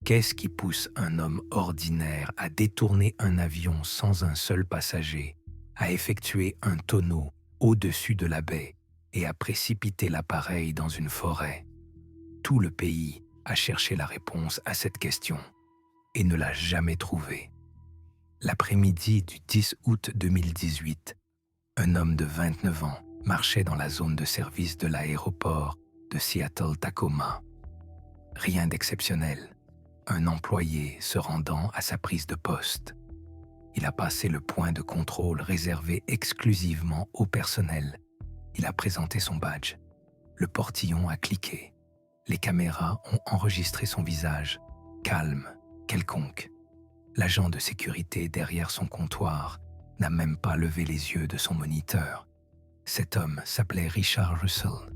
Qu'est-ce qui pousse un homme ordinaire à détourner un avion sans un seul passager, à effectuer un tonneau au-dessus de la baie et à précipiter l'appareil dans une forêt? Tout le pays a cherché la réponse à cette question et ne l'a jamais trouvée. L'après-midi du 10 août 2018, un homme de 29 ans marchait dans la zone de service de l'aéroport de Seattle-Tacoma. Rien d'exceptionnel. Un employé se rendant à sa prise de poste. Il a passé le point de contrôle réservé exclusivement au personnel. Il a présenté son badge. Le portillon a cliqué. Les caméras ont enregistré son visage, calme, quelconque. L'agent de sécurité derrière son comptoir n'a même pas levé les yeux de son moniteur. Cet homme s'appelait Richard Russell,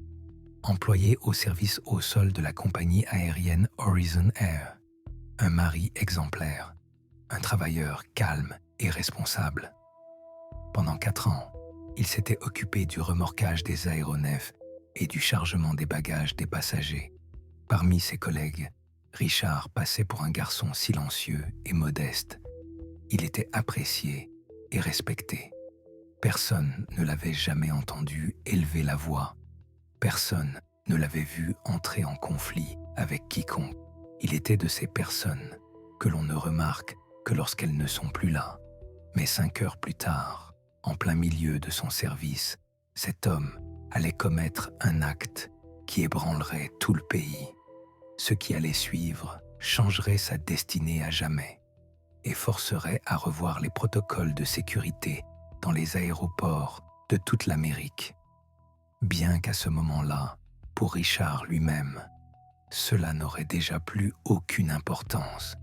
employé au service au sol de la compagnie aérienne Horizon Air. Un mari exemplaire, un travailleur calme et responsable. Pendant 4 ans, il s'était occupé du remorquage des aéronefs et du chargement des bagages des passagers. Parmi ses collègues, Richard passait pour un garçon silencieux et modeste. Il était apprécié et respecté. Personne ne l'avait jamais entendu élever la voix. Personne ne l'avait vu entrer en conflit avec quiconque. Il était de ces personnes que l'on ne remarque que lorsqu'elles ne sont plus là. Mais 5 heures plus tard, en plein milieu de son service, cet homme allait commettre un acte qui ébranlerait tout le pays. Ce qui allait suivre changerait sa destinée à jamais et forcerait à revoir les protocoles de sécurité dans les aéroports de toute l'Amérique. Bien qu'à ce moment-là, pour Richard lui-même, cela n'aurait déjà plus aucune importance.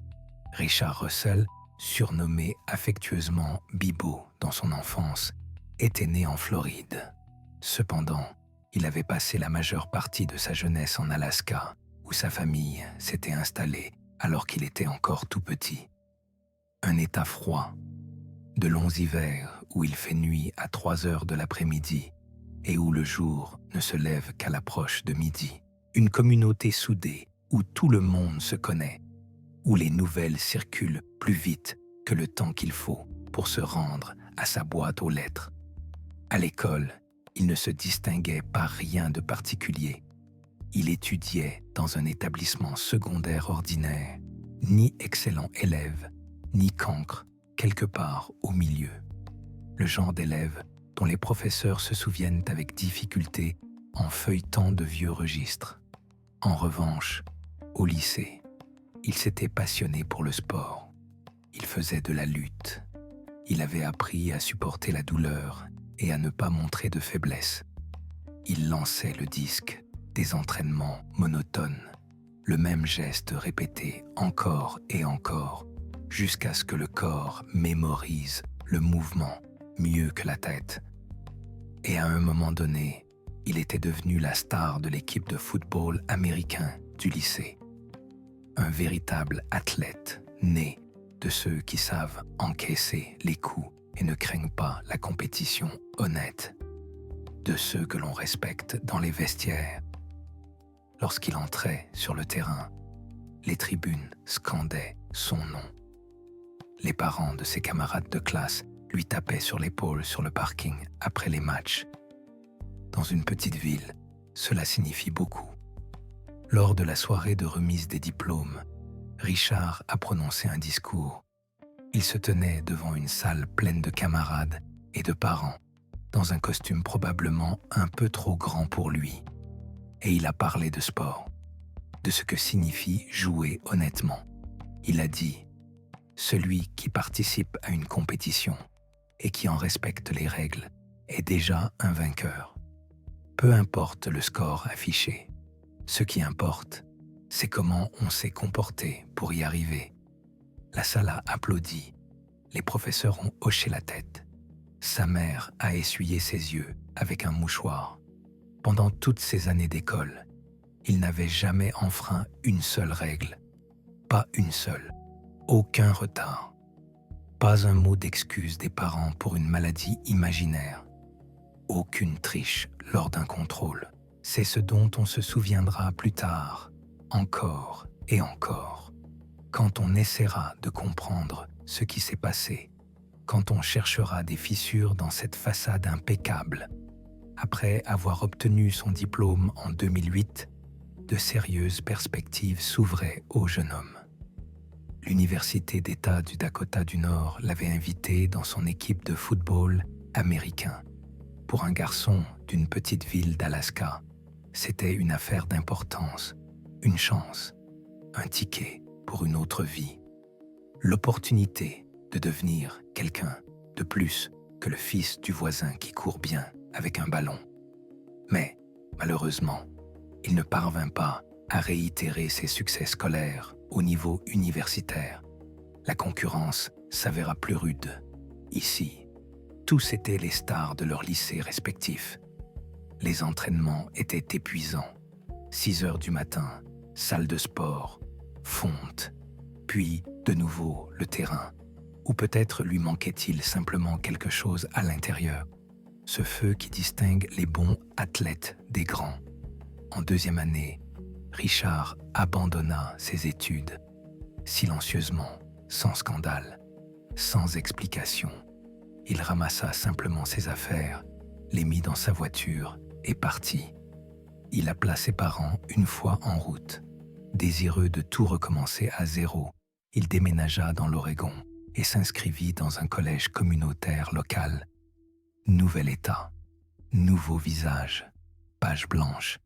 Richard Russell, surnommé affectueusement Bibo dans son enfance, était né en Floride. Cependant, il avait passé la majeure partie de sa jeunesse en Alaska, où sa famille s'était installée alors qu'il était encore tout petit. Un état froid, de longs hivers où il fait nuit à 3 heures de l'après-midi et où le jour ne se lève qu'à l'approche de midi. Une communauté soudée où tout le monde se connaît, où les nouvelles circulent plus vite que le temps qu'il faut pour se rendre à sa boîte aux lettres. À l'école, il ne se distinguait par rien de particulier. Il étudiait dans un établissement secondaire ordinaire, ni excellent élève, ni cancre, quelque part au milieu. Le genre d'élève dont les professeurs se souviennent avec difficulté en feuilletant de vieux registres. En revanche, au lycée, il s'était passionné pour le sport. Il faisait de la lutte. Il avait appris à supporter la douleur et à ne pas montrer de faiblesse. Il lançait le disque, des entraînements monotones, le même geste répété encore et encore, jusqu'à ce que le corps mémorise le mouvement mieux que la tête. Et à un moment donné, il était devenu la star de l'équipe de football américain du lycée. Un véritable athlète né de ceux qui savent encaisser les coups et ne craignent pas la compétition honnête, de ceux que l'on respecte dans les vestiaires. Lorsqu'il entrait sur le terrain, les tribunes scandaient son nom. Les parents de ses camarades de classe lui tapaient sur l'épaule sur le parking après les matchs. Dans une petite ville, cela signifie beaucoup. Lors de la soirée de remise des diplômes, Richard a prononcé un discours. Il se tenait devant une salle pleine de camarades et de parents, dans un costume probablement un peu trop grand pour lui. Et il a parlé de sport, de ce que signifie jouer honnêtement. Il a dit « Celui qui participe à une compétition et qui en respecte les règles est déjà un vainqueur. Peu importe le score affiché. Ce qui importe, c'est comment on s'est comporté pour y arriver. » La salle a applaudi. Les professeurs ont hoché la tête. Sa mère a essuyé ses yeux avec un mouchoir. Pendant toutes ces années d'école, il n'avait jamais enfreint une seule règle. Pas une seule. Aucun retard. Pas un mot d'excuse des parents pour une maladie imaginaire. Aucune triche lors d'un contrôle. C'est ce dont on se souviendra plus tard, encore et encore. Quand on essaiera de comprendre ce qui s'est passé, quand on cherchera des fissures dans cette façade impeccable, après avoir obtenu son diplôme en 2008, de sérieuses perspectives s'ouvraient au jeune homme. L'Université d'État du Dakota du Nord l'avait invité dans son équipe de football américain. Pour un garçon d'une petite ville d'Alaska, c'était une affaire d'importance, une chance, un ticket pour une autre vie. L'opportunité de devenir quelqu'un de plus que le fils du voisin qui court bien avec un ballon. Mais, malheureusement, il ne parvint pas à réitérer ses succès scolaires au niveau universitaire. La concurrence s'avéra plus rude. Ici, tous étaient les stars de leurs lycées respectifs. Les entraînements étaient épuisants. 6 heures du matin, salle de sport, fonte, puis de nouveau le terrain. Ou peut-être lui manquait-il simplement quelque chose à l'intérieur. Ce feu qui distingue les bons athlètes des grands. En 2e année, Richard abandonna ses études, silencieusement, sans scandale, sans explication. Il ramassa simplement ses affaires, les mit dans sa voiture et partit. Il appela ses parents une fois en route. Désireux de tout recommencer à zéro, il déménagea dans l'Oregon et s'inscrivit dans un collège communautaire local. Nouvel état, nouveau visage, page blanche.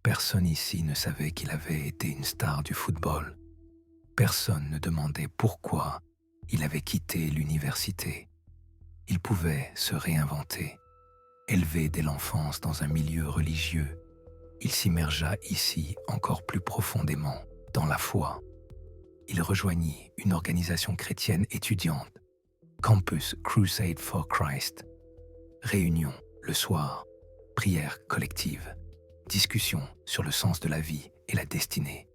Personne ici ne savait qu'il avait été une star du football. Personne ne demandait pourquoi il avait quitté l'université. Il pouvait se réinventer. Élevé dès l'enfance dans un milieu religieux, il s'immergea ici encore plus profondément dans la foi. Il rejoignit une organisation chrétienne étudiante, Campus Crusade for Christ. Réunion le soir, prière collective, discussion sur le sens de la vie et la destinée.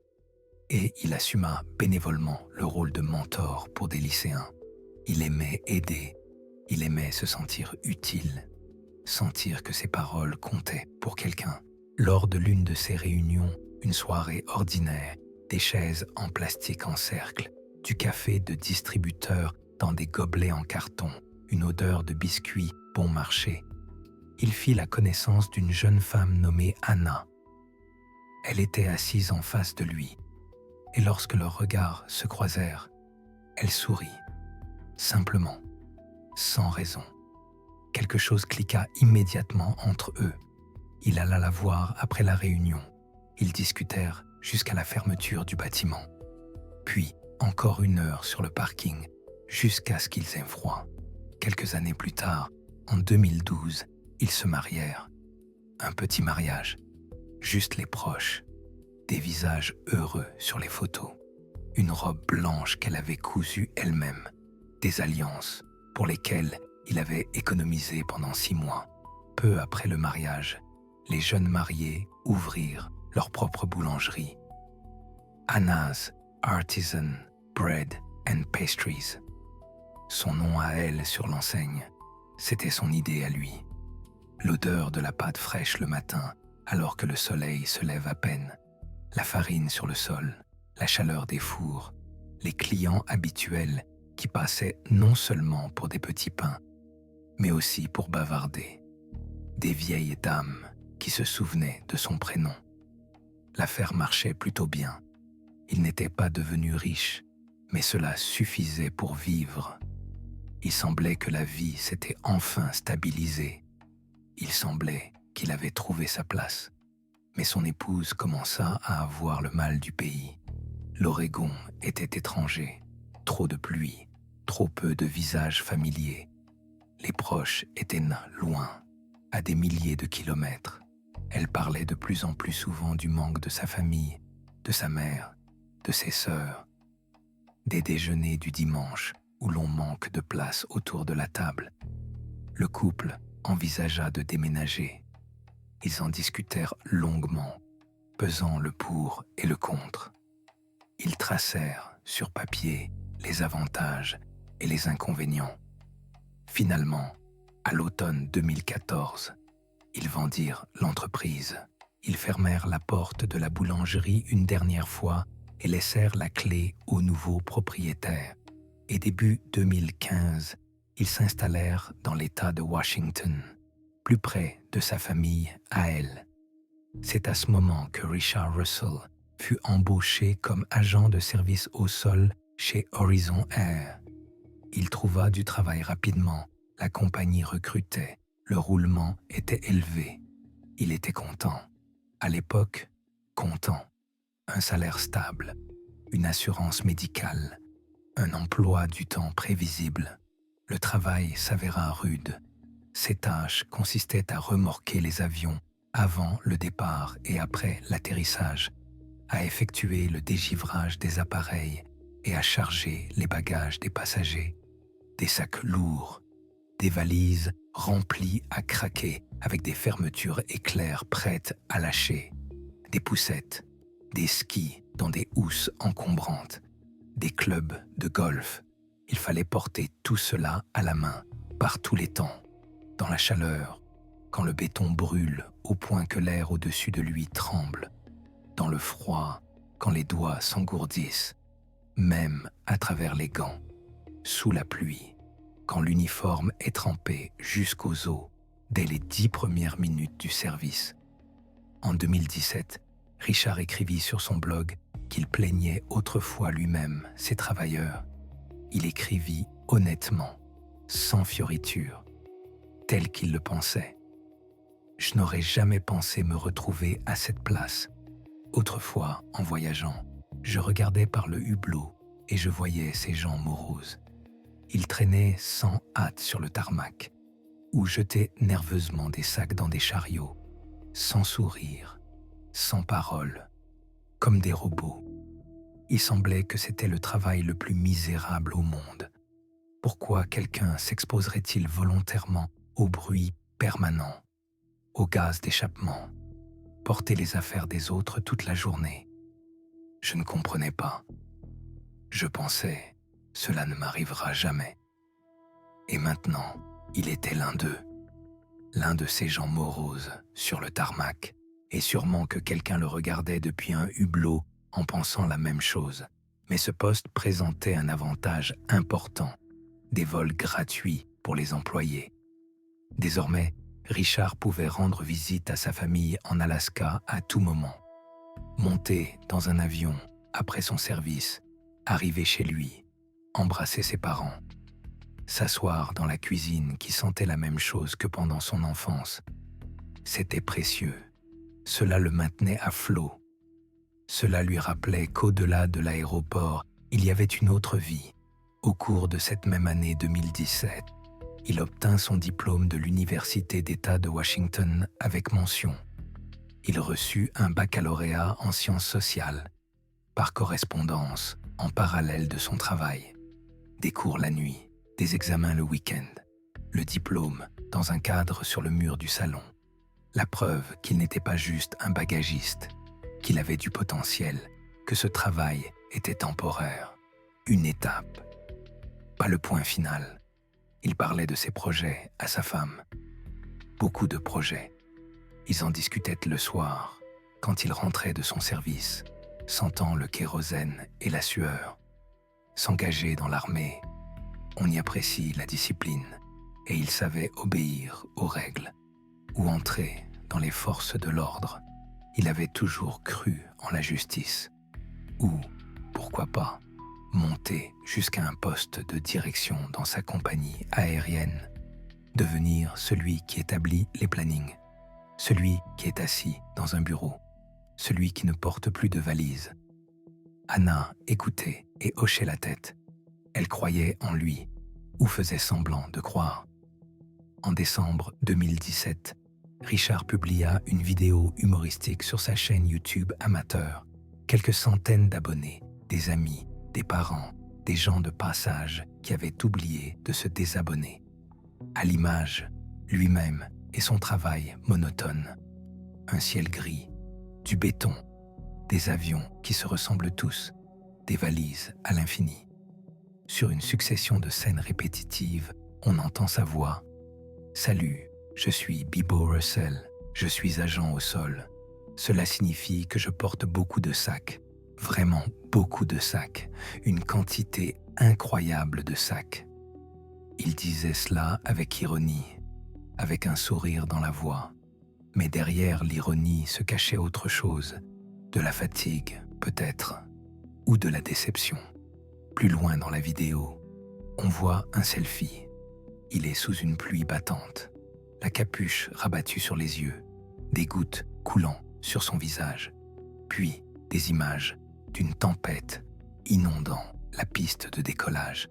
Et il assuma bénévolement le rôle de mentor pour des lycéens. Il aimait aider, il aimait se sentir utile, sentir que ses paroles comptaient pour quelqu'un. Lors de l'une de ces réunions, une soirée ordinaire, des chaises en plastique en cercle, du café de distributeur dans des gobelets en carton, une odeur de biscuits bon marché, il fit la connaissance d'une jeune femme nommée Anna. Elle était assise en face de lui, et lorsque leurs regards se croisèrent, elle sourit, simplement, sans raison. Quelque chose cliqua immédiatement entre eux. Il alla la voir après la réunion. Ils discutèrent jusqu'à la fermeture du bâtiment. Puis, encore 1 heure sur le parking, jusqu'à ce qu'ils aient froid. Quelques années plus tard, en 2012, ils se marièrent. Un petit mariage, juste les proches, des visages heureux sur les photos, une robe blanche qu'elle avait cousue elle-même, des alliances pour lesquelles il avait économisé pendant 6 mois. Peu après le mariage, les jeunes mariés ouvrirent leur propre boulangerie. Anna's Artisan Bread and Pastries. Son nom à elle sur l'enseigne, c'était son idée à lui. L'odeur de la pâte fraîche le matin, alors que le soleil se lève à peine. La farine sur le sol, la chaleur des fours, les clients habituels qui passaient non seulement pour des petits pains, mais aussi pour bavarder. Des vieilles dames qui se souvenaient de son prénom. L'affaire marchait plutôt bien. Il n'était pas devenu riche, mais cela suffisait pour vivre. Il semblait que la vie s'était enfin stabilisée. Il semblait qu'il avait trouvé sa place. Mais son épouse commença à avoir le mal du pays. L'Oregon était étranger. Trop de pluie, trop peu de visages familiers. Les proches étaient loin, à des milliers de kilomètres. Elle parlait de plus en plus souvent du manque de sa famille, de sa mère, de ses sœurs, des déjeuners du dimanche où l'on manque de place autour de la table. Le couple envisagea de déménager. Ils en discutèrent longuement, pesant le pour et le contre. Ils tracèrent sur papier les avantages et les inconvénients. Finalement, à l'automne 2014, ils vendirent l'entreprise. Ils fermèrent la porte de la boulangerie une dernière fois et laissèrent la clé au nouveau propriétaire. Et début 2015, ils s'installèrent dans l'État de Washington, plus près de sa famille à elle. C'est à ce moment que Richard Russell fut embauché comme agent de service au sol chez Horizon Air. Il trouva du travail rapidement, la compagnie recrutait, le roulement était élevé. Il était content. À l'époque, content. Un salaire stable, une assurance médicale, un emploi du temps prévisible. Le travail s'avéra rude. Ses tâches consistaient à remorquer les avions avant le départ et après l'atterrissage, à effectuer le dégivrage des appareils et à charger les bagages des passagers. Des sacs lourds, des valises remplies à craquer avec des fermetures éclairs prêtes à lâcher, des poussettes, des skis dans des housses encombrantes, des clubs de golf. Il fallait porter tout cela à la main, par tous les temps, dans la chaleur, quand le béton brûle au point que l'air au-dessus de lui tremble, dans le froid, quand les doigts s'engourdissent, même à travers les gants, sous la pluie, quand l'uniforme est trempé jusqu'aux os dès les 10 premières minutes du service. En 2017, Richard écrivit sur son blog qu'il plaignait autrefois lui-même ses travailleurs. Il écrivit honnêtement, sans fioriture, tel qu'il le pensait. « Je n'aurais jamais pensé me retrouver à cette place. Autrefois, en voyageant, je regardais par le hublot et je voyais ces gens moroses. Ils traînaient sans hâte sur le tarmac ou jetaient nerveusement des sacs dans des chariots, sans sourire, sans parole, comme des robots. Il semblait que c'était le travail le plus misérable au monde. Pourquoi quelqu'un s'exposerait-il volontairement au bruit permanent, au gaz d'échappement, porter les affaires des autres toute la journée? Je ne comprenais pas. Je pensais, cela ne m'arrivera jamais. Et maintenant, il était l'un d'eux, l'un de ces gens moroses sur le tarmac, et sûrement que quelqu'un le regardait depuis un hublot en pensant la même chose. Mais ce poste présentait un avantage important, des vols gratuits pour les employés. Désormais, Richard pouvait rendre visite à sa famille en Alaska à tout moment. Monter dans un avion après son service, arriver chez lui, embrasser ses parents, s'asseoir dans la cuisine qui sentait la même chose que pendant son enfance. C'était précieux. Cela le maintenait à flot. Cela lui rappelait qu'au-delà de l'aéroport, il y avait une autre vie. Au cours de cette même année 2017, il obtint son diplôme de l'Université d'État de Washington avec mention. Il reçut un baccalauréat en sciences sociales, par correspondance, en parallèle de son travail. Des cours la nuit, des examens le week-end, le diplôme dans un cadre sur le mur du salon. La preuve qu'il n'était pas juste un bagagiste, qu'il avait du potentiel, que ce travail était temporaire, une étape, pas le point final. Il parlait de ses projets à sa femme. Beaucoup de projets. Ils en discutaient le soir, quand il rentrait de son service, sentant le kérosène et la sueur. S'engager dans l'armée, on y apprécie la discipline, et il savait obéir aux règles, ou entrer dans les forces de l'ordre. Il avait toujours cru en la justice, ou, pourquoi pas, monter jusqu'à un poste de direction dans sa compagnie aérienne, devenir celui qui établit les plannings, celui qui est assis dans un bureau, celui qui ne porte plus de valise. Anna écoutait et hochait la tête. Elle croyait en lui, ou faisait semblant de croire. En décembre 2017, Richard publia une vidéo humoristique sur sa chaîne YouTube amateur. Quelques centaines d'abonnés, des amis, des parents, des gens de passage qui avaient oublié de se désabonner. À l'image, lui-même et son travail monotone. Un ciel gris, du béton, des avions qui se ressemblent tous, des valises à l'infini. Sur une succession de scènes répétitives, on entend sa voix. « Salut, je suis Bibo Russell, je suis agent au sol. Cela signifie que je porte beaucoup de sacs, Vraiment beaucoup de sacs, une quantité incroyable de sacs. Il disait cela avec ironie, avec un sourire dans la voix. Mais derrière l'ironie se cachait autre chose, de la fatigue peut-être, ou de la déception. Plus loin dans la vidéo, on voit un selfie. Il est sous une pluie battante, la capuche rabattue sur les yeux, des gouttes coulant sur son visage, puis des images d'une tempête inondant la piste de décollage.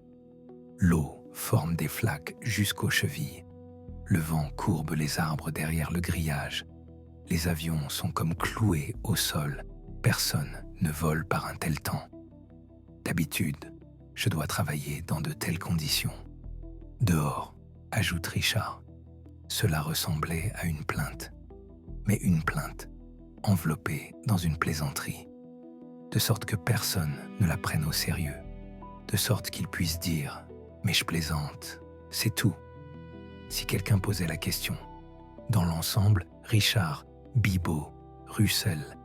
L'eau forme des flaques jusqu'aux chevilles. Le vent courbe les arbres derrière le grillage. Les avions sont comme cloués au sol. Personne ne vole par un tel temps. D'habitude, je dois travailler dans de telles conditions. Dehors, ajoute Richard. Cela ressemblait à une plainte. Mais une plainte enveloppée dans une plaisanterie. De sorte que personne ne la prenne au sérieux. De sorte qu'il puisse dire « mais je plaisante, c'est tout ». Si quelqu'un posait la question. Dans l'ensemble, Richard, Bibeau, Russell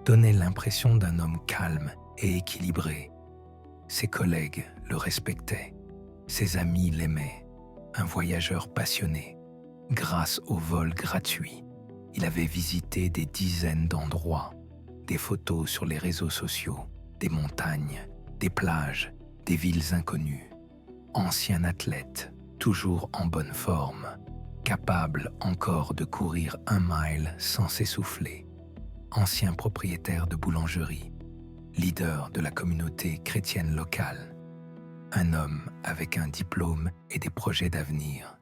donnaient l'impression d'un homme calme et équilibré. Ses collègues le respectaient, ses amis l'aimaient, un voyageur passionné. Grâce au vol gratuit, il avait visité des dizaines d'endroits, des photos sur les réseaux sociaux, des montagnes, des plages, des villes inconnues. Ancien athlète, toujours en bonne forme, capable encore de courir 1 mile sans s'essouffler. Ancien propriétaire de boulangerie, leader de la communauté chrétienne locale. Un homme avec un diplôme et des projets d'avenir.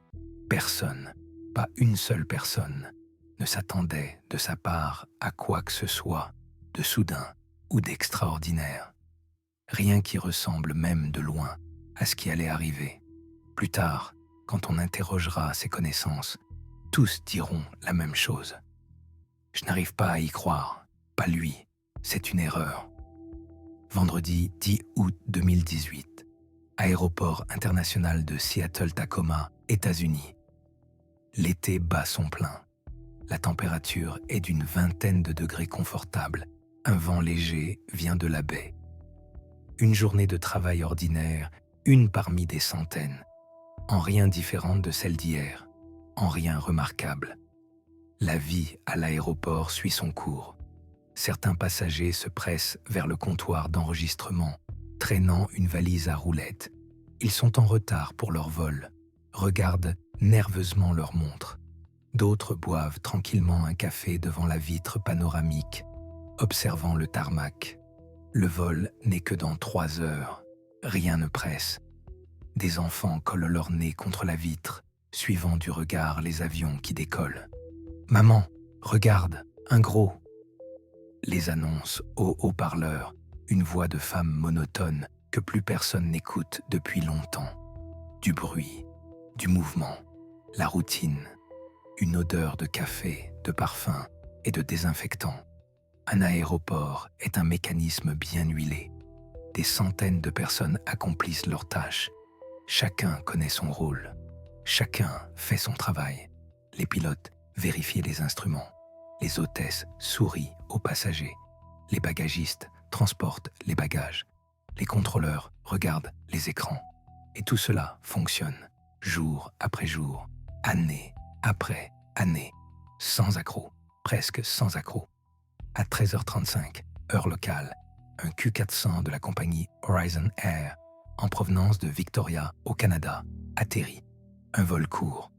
Personne, pas une seule personne, ne s'attendait de sa part à quoi que ce soit de soudain ou d'extraordinaire. Rien qui ressemble même de loin à ce qui allait arriver. Plus tard, quand on interrogera ses connaissances, tous diront la même chose. Je n'arrive pas à y croire, pas lui, c'est une erreur. Vendredi 10 août 2018, aéroport international de Seattle-Tacoma, États-Unis. L'été bat son plein. La température est d'une 20aine de degrés confortables. Un vent léger vient de la baie. Une journée de travail ordinaire, une parmi des centaines. En rien différente de celle d'hier, en rien remarquable. La vie à l'aéroport suit son cours. Certains passagers se pressent vers le comptoir d'enregistrement, traînant une valise à roulettes. Ils sont en retard pour leur vol, regardent nerveusement leur montre. D'autres boivent tranquillement un café devant la vitre panoramique, observant le tarmac. Le vol n'est que dans 3 heures. Rien ne presse. Des enfants collent leur nez contre la vitre, suivant du regard les avions qui décollent. « Maman, regarde, un gros !» Les annonces au haut-parleur, une voix de femme monotone que plus personne n'écoute depuis longtemps. Du bruit, du mouvement, la routine, une odeur de café, de parfum et de désinfectant. Un aéroport est un mécanisme bien huilé. Des centaines de personnes accomplissent leurs tâches. Chacun connaît son rôle. Chacun fait son travail. Les pilotes vérifient les instruments. Les hôtesses sourient aux passagers. Les bagagistes transportent les bagages. Les contrôleurs regardent les écrans. Et tout cela fonctionne, jour après jour, année après année, sans accroc, presque sans accroc. À 13h35, heure locale, un Q400 de la compagnie Horizon Air, en provenance de Victoria, au Canada, atterrit. Un vol court,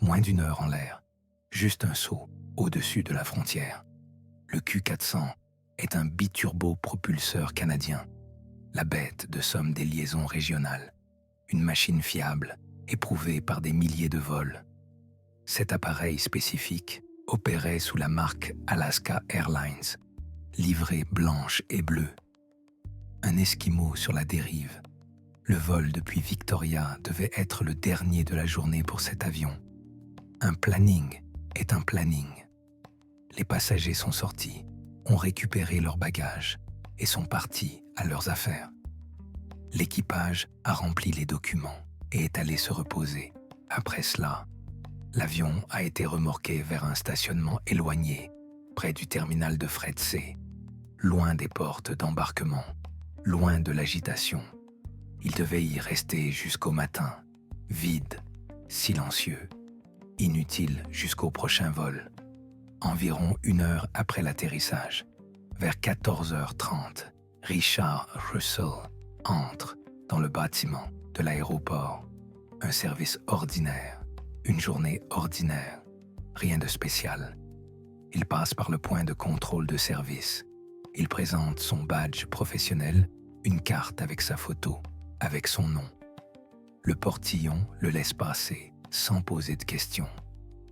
moins d'1 heure en l'air, juste un saut au-dessus de la frontière. Le Q400 est un biturbopropulseur canadien, la bête de somme des liaisons régionales, une machine fiable, éprouvée par des milliers de vols. Cet appareil spécifique opérait sous la marque Alaska Airlines, livrée blanche et bleue. Un Esquimau sur la dérive. Le vol depuis Victoria devait être le dernier de la journée pour cet avion. Un planning est un planning. Les passagers sont sortis, ont récupéré leurs bagages et sont partis à leurs affaires. L'équipage a rempli les documents et est allé se reposer. Après cela, l'avion a été remorqué vers un stationnement éloigné, près du terminal de fret C. loin des portes d'embarquement, loin de l'agitation. Il devait y rester jusqu'au matin, vide, silencieux, inutile jusqu'au prochain vol. Environ 1 heure après l'atterrissage, vers 14h30, Richard Russell entre dans le bâtiment de l'aéroport. Un service ordinaire, une journée ordinaire, rien de spécial. Il passe par le point de contrôle de service. Il présente son badge professionnel, une carte avec sa photo, avec son nom. Le portillon le laisse passer sans poser de questions.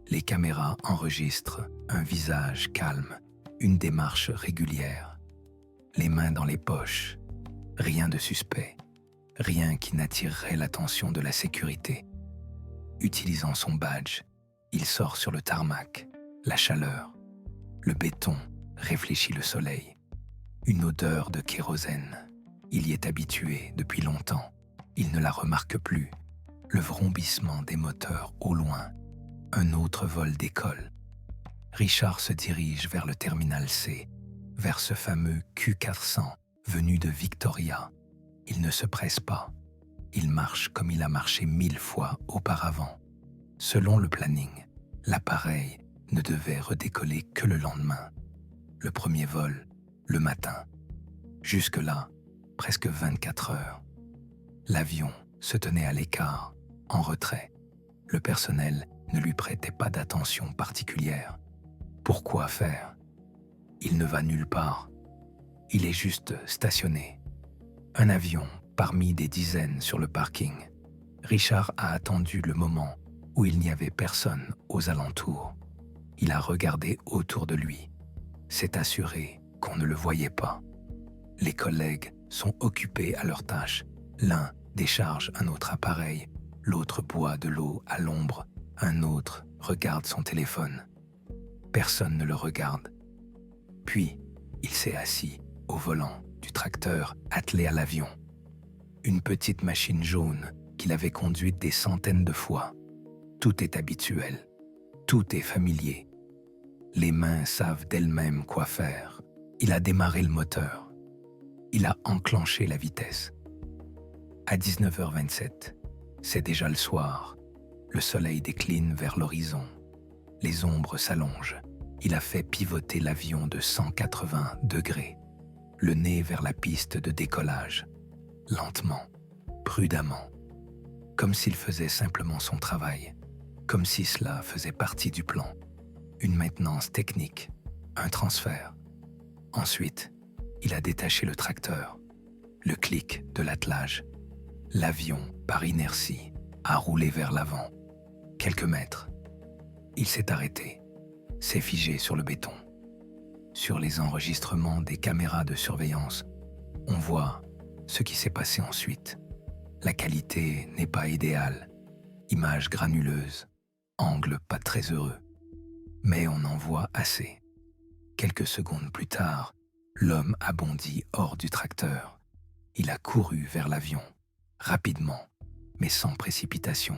Les caméras enregistrent un visage calme, une démarche régulière. Les mains dans les poches, rien de suspect, rien qui n'attirerait l'attention de la sécurité. Utilisant son badge, il sort sur le tarmac, la chaleur, le béton réfléchit le soleil. Une odeur de kérosène. Il y est habitué depuis longtemps. Il ne la remarque plus. Le vrombissement des moteurs au loin. Un autre vol décolle. Richard se dirige vers le terminal C, vers ce fameux Q400 venu de Victoria. Il ne se presse pas. Il marche comme il a marché 1000 fois auparavant. Selon le planning, l'appareil ne devait redécoller que le lendemain. Le premier vol, le matin. Jusque-là, presque 24 heures. L'avion se tenait à l'écart, en retrait. Le personnel ne lui prêtait pas d'attention particulière. Pourquoi faire? Il ne va nulle part. Il est juste stationné. Un avion parmi des dizaines sur le parking. Richard a attendu le moment où il n'y avait personne aux alentours. Il a regardé autour de lui. S'est assuré qu'on ne le voyait pas. Les collègues sont occupés à leurs tâches. L'un décharge un autre appareil, l'autre boit de l'eau à l'ombre, un autre regarde son téléphone. Personne ne le regarde. Puis, il s'est assis au volant du tracteur attelé à l'avion. Une petite machine jaune qu'il avait conduite des centaines de fois. Tout est habituel, tout est familier. Les mains savent d'elles-mêmes quoi faire. Il a démarré le moteur. Il a enclenché la vitesse. À 19h27, c'est déjà le soir. Le soleil décline vers l'horizon. Les ombres s'allongent. Il a fait pivoter l'avion de 180 degrés, le nez vers la piste de décollage, lentement, prudemment, comme s'il faisait simplement son travail, comme si cela faisait partie du plan. Une maintenance technique, un transfert. Ensuite, il a détaché le tracteur, le clic de l'attelage. L'avion, par inertie, a roulé vers l'avant. Quelques mètres. Il s'est arrêté, s'est figé sur le béton. Sur les enregistrements des caméras de surveillance, on voit ce qui s'est passé ensuite. La qualité n'est pas idéale, image granuleuse, angle pas très heureux. Mais on en voit assez. Quelques secondes plus tard, l'homme a bondi hors du tracteur. Il a couru vers l'avion, rapidement, mais sans précipitation.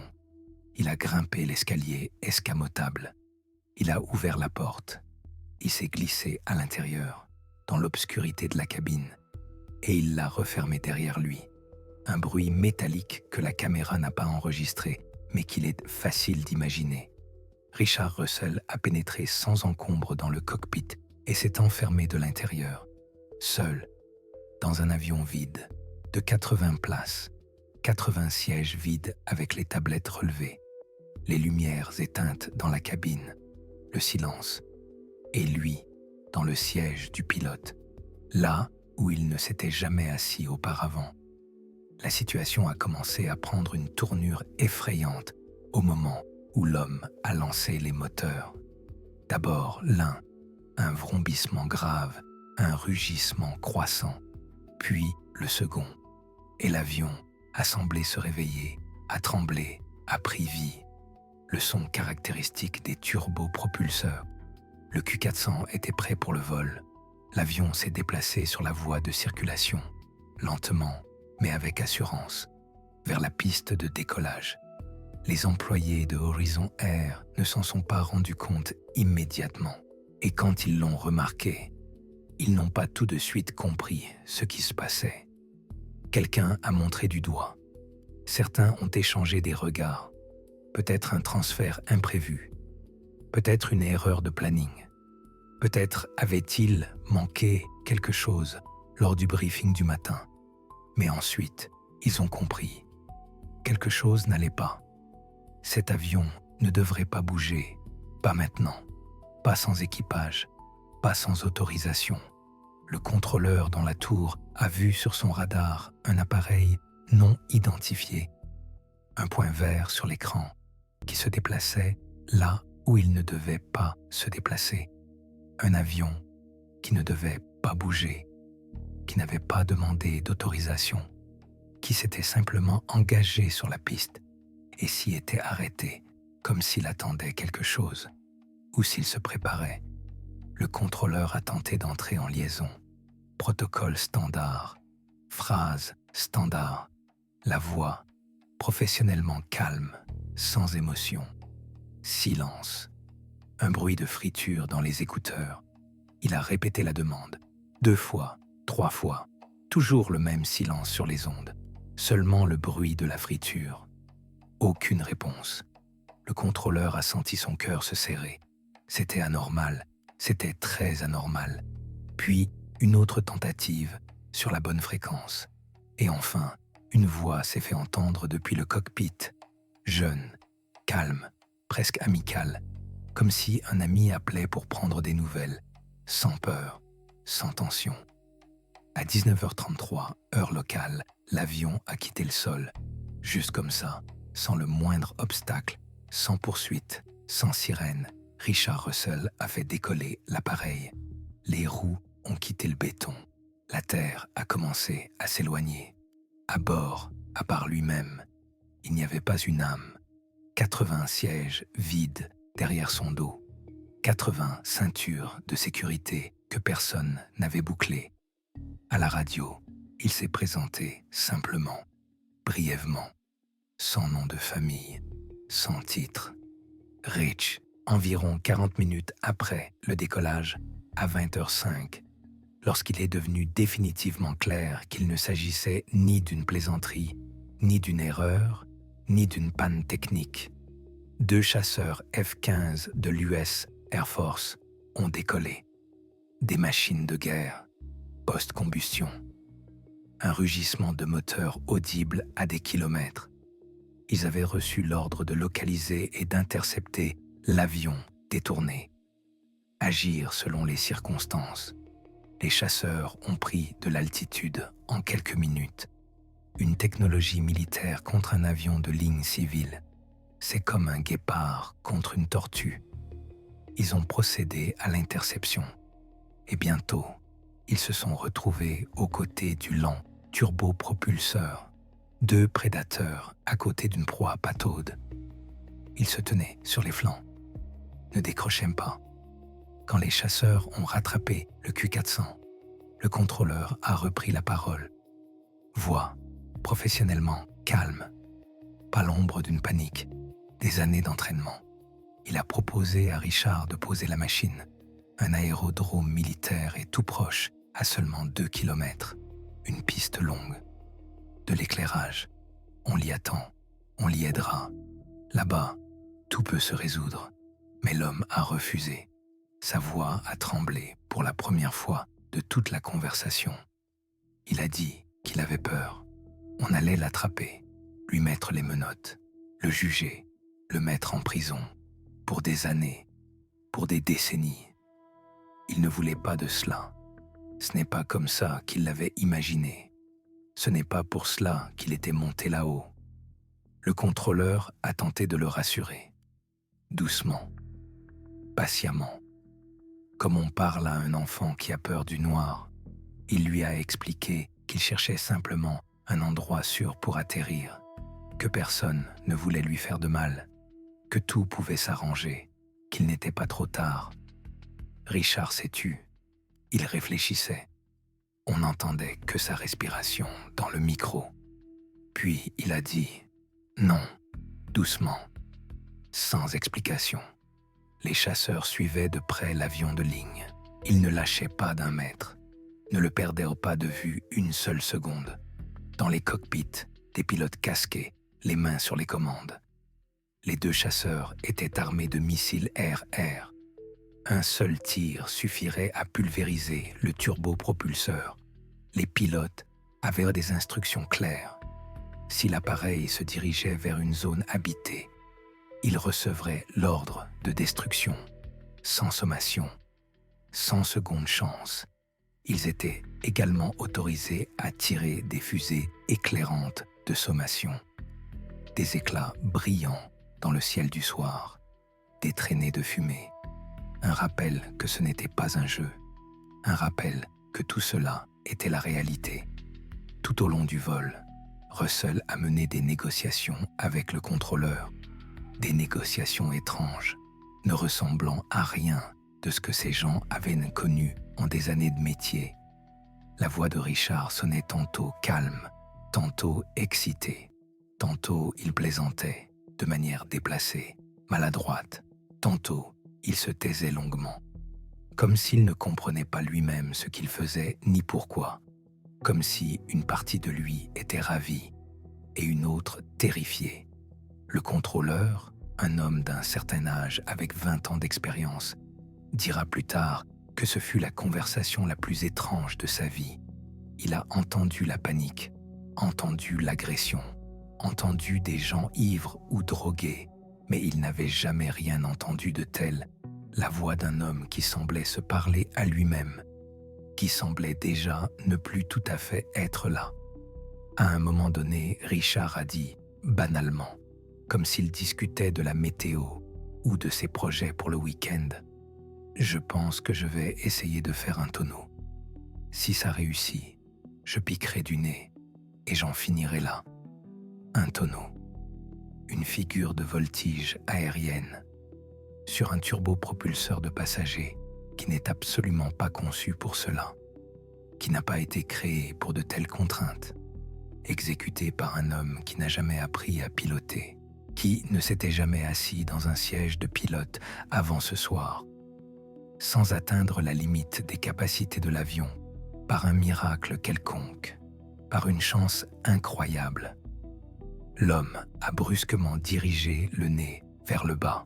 Il a grimpé l'escalier escamotable. Il a ouvert la porte. Il s'est glissé à l'intérieur, dans l'obscurité de la cabine, et il l'a refermée derrière lui. Un bruit métallique que la caméra n'a pas enregistré, mais qu'il est facile d'imaginer. Richard Russell a pénétré sans encombre dans le cockpit et s'est enfermé de l'intérieur, seul, dans un avion vide, de 80 places, 80 sièges vides avec les tablettes relevées, les lumières éteintes dans la cabine, le silence, et lui, dans le siège du pilote, là où il ne s'était jamais assis auparavant. La situation a commencé à prendre une tournure effrayante au moment où l'homme a lancé les moteurs. D'abord l'un, un vrombissement grave, un rugissement croissant, puis le second, et l'avion a semblé se réveiller, a tremblé, a pris vie. Le son caractéristique des turbopropulseurs. Le Q400 était prêt pour le vol. L'avion s'est déplacé sur la voie de circulation, lentement, mais avec assurance, vers la piste de décollage. Les employés de Horizon Air ne s'en sont pas rendus compte immédiatement. Et quand ils l'ont remarqué, Ils n'ont pas tout de suite compris ce qui se passait. Quelqu'un a montré du doigt. Certains ont échangé des regards. Peut-être un transfert imprévu. Peut-être une erreur de planning. Peut-être avait-il manqué quelque chose lors du briefing du matin. Mais ensuite, ils ont compris. Quelque chose n'allait pas. Cet avion ne devrait pas bouger. Pas maintenant. Pas sans équipage. Pas sans autorisation. Le contrôleur dans la tour a vu sur son radar un appareil non identifié. Un point vert sur l'écran qui se déplaçait là où il ne devait pas se déplacer. Un avion qui ne devait pas bouger, qui n'avait pas demandé d'autorisation, qui s'était simplement engagé sur la piste et s'y était arrêté comme s'il attendait quelque chose ou s'il se préparait. Le contrôleur a tenté d'entrer en liaison. Protocole standard, phrase standard, la voix professionnellement calme, sans émotion. Silence. Un bruit de friture dans les écouteurs. Il a répété la demande. 2 fois, 3 fois. Toujours le même silence sur les ondes. Seulement le bruit de la friture. Aucune réponse. Le contrôleur a senti son cœur se serrer. C'était anormal. C'était très anormal. Puis, une autre tentative sur la bonne fréquence. Et enfin, une voix s'est fait entendre depuis le cockpit. Jeune, calme, presque amicale. Comme si un ami appelait pour prendre des nouvelles. Sans peur, sans tension. À 19h33, heure locale, l'avion a quitté le sol. Juste comme ça, sans le moindre obstacle, sans poursuite, sans sirène, Richard Russell a fait décoller l'appareil. Les roues ont quitté le béton. La terre a commencé à s'éloigner. À bord, à part lui-même, il n'y avait pas une âme. 80 sièges vides derrière son dos. 80 ceintures de sécurité que personne n'avait bouclées. À la radio, il s'est présenté simplement, brièvement, sans nom de famille, sans titre. Rich, environ 40 minutes après le décollage, à 20h05, lorsqu'il est devenu définitivement clair qu'il ne s'agissait ni d'une plaisanterie, ni d'une erreur, ni d'une panne technique. 2 chasseurs F-15 de l'US Air Force ont décollé. Des machines de guerre, post-combustion. Un rugissement de moteur audible à des kilomètres. Ils avaient reçu l'ordre de localiser et d'intercepter l'avion détourné. Agir selon les circonstances. Les chasseurs ont pris de l'altitude en quelques minutes. Une technologie militaire contre un avion de ligne civile. C'est comme un guépard contre une tortue. Ils ont procédé à l'interception. Et bientôt, ils se sont retrouvés aux côtés du lent turbopropulseur. 2 prédateurs à côté d'une proie pataude. Ils se tenaient sur les flancs. Ne décrochaient pas. Quand les chasseurs ont rattrapé le Q400, le contrôleur a repris la parole. Voix, professionnellement calme. Pas l'ombre d'une panique. Des années d'entraînement. Il a proposé à Richard de poser la machine. Un aérodrome militaire est tout proche, à seulement 2 kilomètres. Une piste longue. De l'éclairage. On l'y attend. On l'y aidera. Là-bas, tout peut se résoudre. Mais l'homme a refusé. Sa voix a tremblé pour la première fois de toute la conversation. Il a dit qu'il avait peur. On allait l'attraper, lui mettre les menottes, le juger, le mettre en prison, pour des années, pour des décennies. Il ne voulait pas de cela. Ce n'est pas comme ça qu'il l'avait imaginé. Ce n'est pas pour cela qu'il était monté là-haut. Le contrôleur a tenté de le rassurer. Doucement, patiemment. Comme on parle à un enfant qui a peur du noir, il lui a expliqué qu'il cherchait simplement un endroit sûr pour atterrir, que personne ne voulait lui faire de mal, que tout pouvait s'arranger, qu'il n'était pas trop tard. Richard s'est tu. Il réfléchissait. On n'entendait que sa respiration dans le micro. Puis il a dit « Non », doucement, sans explication. Les chasseurs suivaient de près l'avion de ligne. Ils ne lâchaient pas d'un mètre, ne le perdirent pas de vue une seule seconde. Dans les cockpits, des pilotes casqués, les mains sur les commandes. Les 2 chasseurs étaient armés de missiles air-air. Un seul tir suffirait à pulvériser le turbopropulseur. Les pilotes avaient des instructions claires. Si l'appareil se dirigeait vers une zone habitée, ils recevraient l'ordre de destruction, sans sommation, sans seconde chance. Ils étaient également autorisés à tirer des fusées éclairantes de sommation. Des éclats brillants dans le ciel du soir, des traînées de fumée. Un rappel que ce n'était pas un jeu. Un rappel que tout cela était la réalité. Tout au long du vol, Russell a mené des négociations avec le contrôleur. Des négociations étranges, ne ressemblant à rien de ce que ces gens avaient connu en des années de métier. La voix de Richard sonnait tantôt calme, tantôt excitée. Tantôt il plaisantait, de manière déplacée, maladroite. Tantôt il se taisait longuement, comme s'il ne comprenait pas lui-même ce qu'il faisait ni pourquoi, comme si une partie de lui était ravie et une autre terrifiée. Le contrôleur, un homme d'un certain âge avec 20 ans d'expérience, dira plus tard que ce fut la conversation la plus étrange de sa vie. Il a entendu la panique, entendu l'agression, entendu des gens ivres ou drogués, mais il n'avait jamais rien entendu de tel. La voix d'un homme qui semblait se parler à lui-même, qui semblait déjà ne plus tout à fait être là. À un moment donné, Richard a dit, banalement, comme s'il discutait de la météo ou de ses projets pour le week-end, « Je pense que je vais essayer de faire un tonneau. Si ça réussit, je piquerai du nez et j'en finirai là. » Un tonneau, une figure de voltige aérienne, sur un turbopropulseur de passagers qui n'est absolument pas conçu pour cela, qui n'a pas été créé pour de telles contraintes, exécuté par un homme qui n'a jamais appris à piloter, qui ne s'était jamais assis dans un siège de pilote avant ce soir, sans atteindre la limite des capacités de l'avion, par un miracle quelconque, par une chance incroyable. L'homme a brusquement dirigé le nez vers le bas.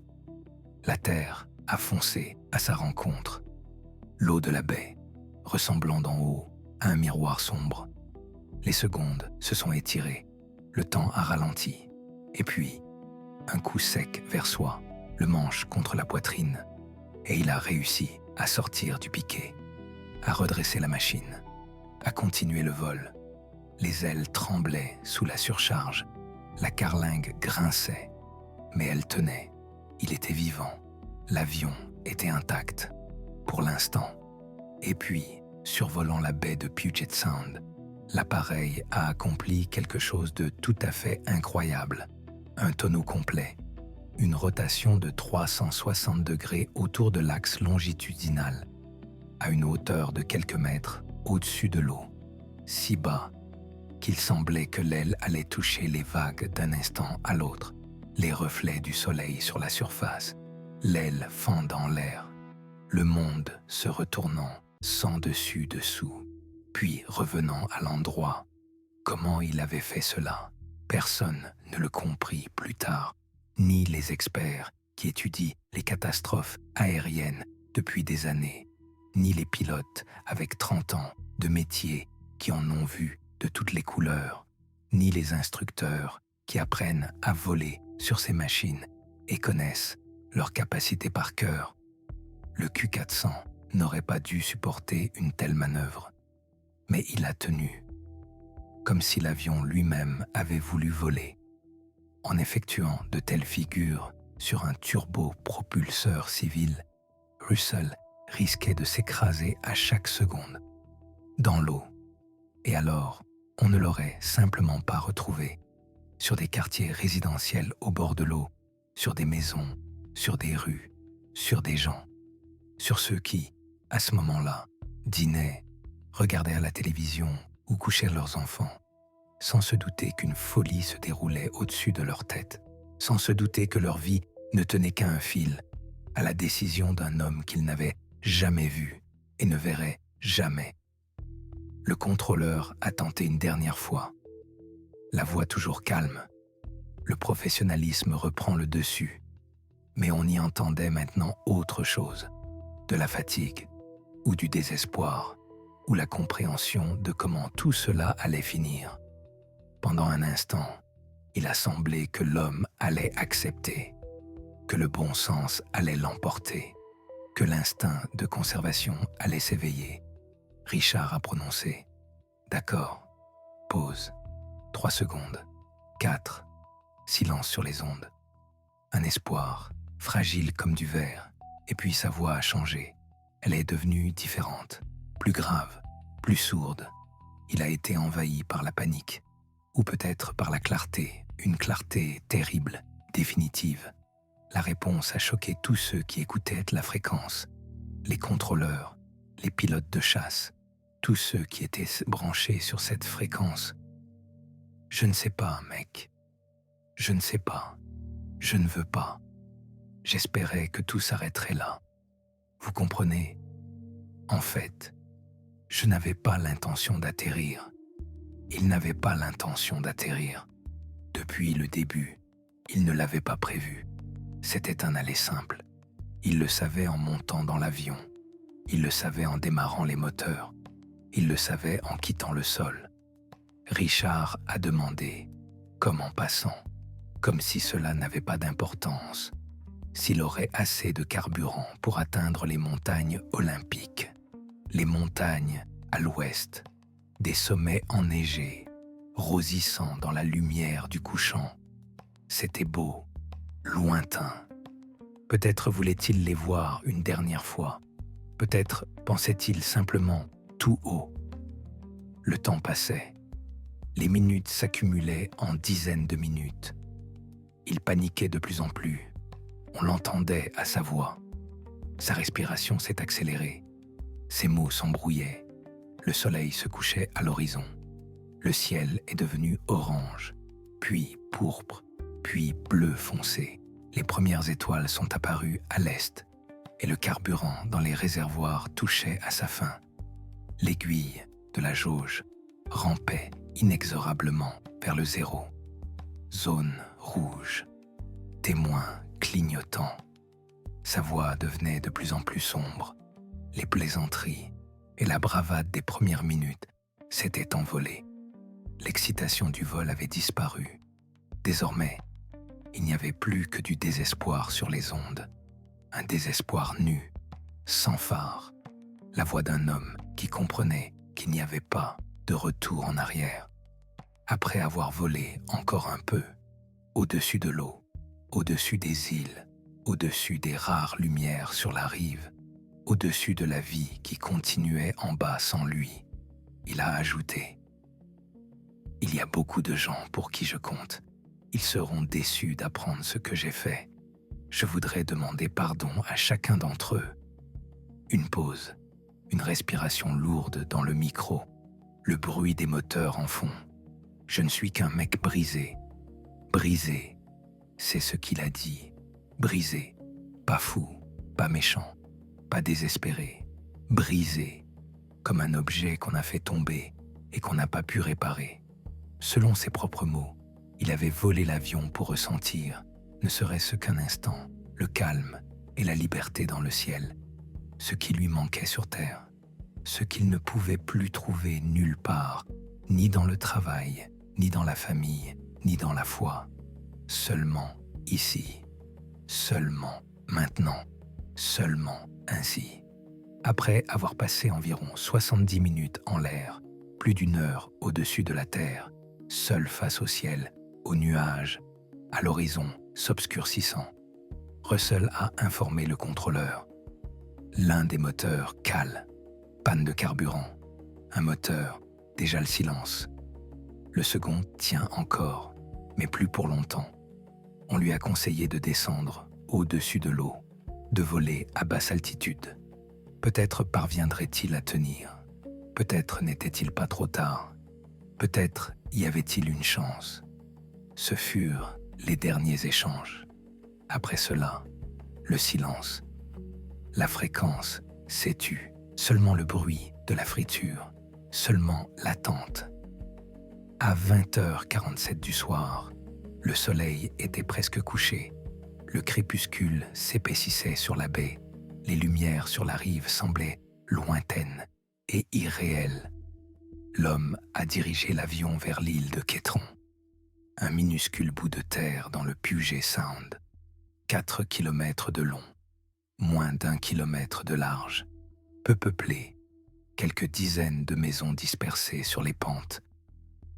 La terre a foncé à sa rencontre. L'eau de la baie, ressemblant d'en haut à un miroir sombre. Les secondes se sont étirées, le temps a ralenti, et puis, un coup sec vers soi, le manche contre la poitrine, et il a réussi à sortir du piquet, à redresser la machine, à continuer le vol. Les ailes tremblaient sous la surcharge, la carlingue grinçait, mais elle tenait. Il était vivant, l'avion était intact, pour l'instant. Et puis, survolant la baie de Puget Sound, l'appareil a accompli quelque chose de tout à fait incroyable. Un tonneau complet, une rotation de 360 degrés autour de l'axe longitudinal, à une hauteur de quelques mètres au-dessus de l'eau, si bas qu'il semblait que l'aile allait toucher les vagues d'un instant à l'autre, les reflets du soleil sur la surface, l'aile fendant l'air, le monde se retournant sans dessus-dessous, puis revenant à l'endroit. Comment il avait fait cela? Personne ne le comprit plus tard, ni les experts qui étudient les catastrophes aériennes depuis des années, ni les pilotes avec 30 ans de métier qui en ont vu de toutes les couleurs, ni les instructeurs qui apprennent à voler sur ces machines et connaissent leur capacité par cœur. Le Q400 n'aurait pas dû supporter une telle manœuvre, mais il a tenu, comme si l'avion lui-même avait voulu voler. En effectuant de telles figures sur un turbopropulseur civil, Russell risquait de s'écraser à chaque seconde, dans l'eau. Et alors, on ne l'aurait simplement pas retrouvé, sur des quartiers résidentiels au bord de l'eau, sur des maisons, sur des rues, sur des gens, sur ceux qui, à ce moment-là, dînaient, regardaient à la télévision ou couchaient leurs enfants, sans se douter qu'une folie se déroulait au-dessus de leur tête, sans se douter que leur vie ne tenait qu'à un fil, à la décision d'un homme qu'ils n'avaient jamais vu, et ne verrait jamais. Le contrôleur a tenté une dernière fois. La voix toujours calme. Le professionnalisme reprend le dessus. Mais on y entendait maintenant autre chose. De la fatigue, ou du désespoir, ou la compréhension de comment tout cela allait finir. Pendant un instant, il a semblé que l'homme allait accepter, que le bon sens allait l'emporter, que l'instinct de conservation allait s'éveiller. Richard a prononcé « D'accord, pause, 3 secondes, 4, silence sur les ondes. » Un espoir, fragile comme du verre, et puis sa voix a changé. Elle est devenue différente, plus grave, plus sourde. Il a été envahi par la panique, ou peut-être par la clarté, une clarté terrible, définitive. La réponse a choqué tous ceux qui écoutaient la fréquence, les contrôleurs, les pilotes de chasse, tous ceux qui étaient branchés sur cette fréquence. Je ne sais pas, mec. Je ne sais pas. Je ne veux pas. J'espérais que tout s'arrêterait là. Vous comprenez? En fait, je n'avais pas l'intention d'atterrir. Il n'avait pas l'intention d'atterrir. Depuis le début, il ne l'avait pas prévu. C'était un aller simple. Il le savait en montant dans l'avion. Il le savait en démarrant les moteurs. Il le savait en quittant le sol. Richard a demandé, comme en passant, comme si cela n'avait pas d'importance, s'il aurait assez de carburant pour atteindre les montagnes olympiques. Les montagnes à l'ouest, des sommets enneigés, rosissant dans la lumière du couchant. C'était beau, lointain. Peut-être voulait-il les voir une dernière fois. Peut-être pensait-il simplement tout haut. Le temps passait. Les minutes s'accumulaient en dizaines de minutes. Il paniquait de plus en plus. On l'entendait à sa voix. Sa respiration s'est accélérée. Ses mots s'embrouillaient. Le soleil se couchait à l'horizon. Le ciel est devenu orange, puis pourpre, puis bleu foncé. Les premières étoiles sont apparues à l'est, et le carburant dans les réservoirs touchait à sa fin. L'aiguille de la jauge rampait inexorablement vers le zéro. Zone rouge, témoin clignotant. Sa voix devenait de plus en plus sombre. Les plaisanteries et la bravade des premières minutes s'étaient envolées. L'excitation du vol avait disparu. Désormais, il n'y avait plus que du désespoir sur les ondes. Un désespoir nu, sans phare. La voix d'un homme qui comprenait qu'il n'y avait pas de retour en arrière. Après avoir volé encore un peu, au-dessus de l'eau, au-dessus des îles, au-dessus des rares lumières sur la rive, au-dessus de la vie qui continuait en bas sans lui, il a ajouté « Il y a beaucoup de gens pour qui je compte. Ils seront déçus d'apprendre ce que j'ai fait. Je voudrais demander pardon à chacun d'entre eux. » Une pause, une respiration lourde dans le micro, le bruit des moteurs en fond. Je ne suis qu'un mec brisé. Brisé, c'est ce qu'il a dit. Brisé, pas fou, pas méchant, pas désespéré. Brisé, comme un objet qu'on a fait tomber et qu'on n'a pas pu réparer. Selon ses propres mots, il avait volé l'avion pour ressentir, ne serait-ce qu'un instant, le calme et la liberté dans le ciel, ce qui lui manquait sur terre, ce qu'il ne pouvait plus trouver nulle part, ni dans le travail, ni dans la famille, ni dans la foi. Seulement ici, seulement maintenant, seulement ainsi. Après avoir passé environ 70 minutes en l'air, plus d'1 heure au-dessus de la terre, seul face au ciel, aux nuages, à l'horizon s'obscurcissant, Russell a informé le contrôleur. L'un des moteurs cale, panne de carburant. Un moteur, déjà le silence. Le second tient encore, mais plus pour longtemps. On lui a conseillé de descendre au-dessus de l'eau, de voler à basse altitude. Peut-être parviendrait-il à tenir. Peut-être n'était-il pas trop tard. Peut-être y avait-il une chance. Ce furent les derniers échanges. Après cela, le silence. La fréquence s'est tue, Seulement le bruit de la friture, seulement l'attente. À 20h47 du soir, le soleil était presque couché. Le crépuscule s'épaississait sur la baie. Les lumières sur la rive semblaient lointaines et irréelles. L'homme a dirigé l'avion vers l'île de Quétron, un minuscule bout de terre dans le Puget Sound, 4 kilomètres de long, moins d'1 kilomètre de large, peu peuplé, quelques dizaines de maisons dispersées sur les pentes,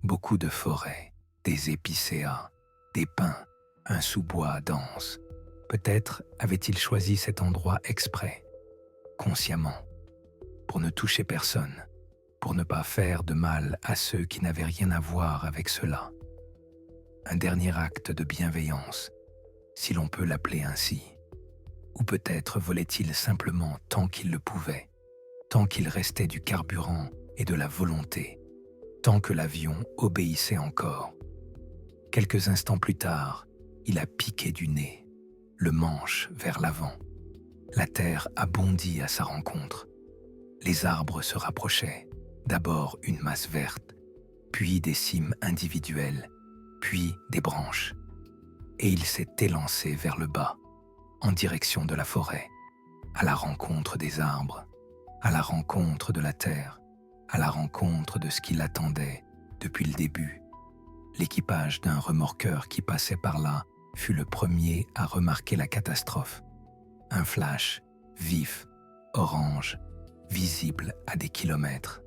beaucoup de forêts, des épicéas, des pins, un sous-bois dense. Peut-être avait-il choisi cet endroit exprès, consciemment, pour ne toucher personne, pour ne pas faire de mal à ceux qui n'avaient rien à voir avec cela. Un dernier acte de bienveillance, si l'on peut l'appeler ainsi. Ou peut-être volait-il simplement tant qu'il le pouvait, tant qu'il restait du carburant et de la volonté, tant que l'avion obéissait encore. Quelques instants plus tard, il a piqué du nez, le manche vers l'avant. La terre a bondi à sa rencontre. Les arbres se rapprochaient, d'abord une masse verte, puis des cimes individuelles, puis des branches. Et il s'est élancé vers le bas, en direction de la forêt, à la rencontre des arbres, à la rencontre de la terre, à la rencontre de ce qui l'attendait depuis le début. L'équipage d'un remorqueur qui passait par là fut le premier à remarquer la catastrophe. Un flash, vif, orange, visible à des kilomètres.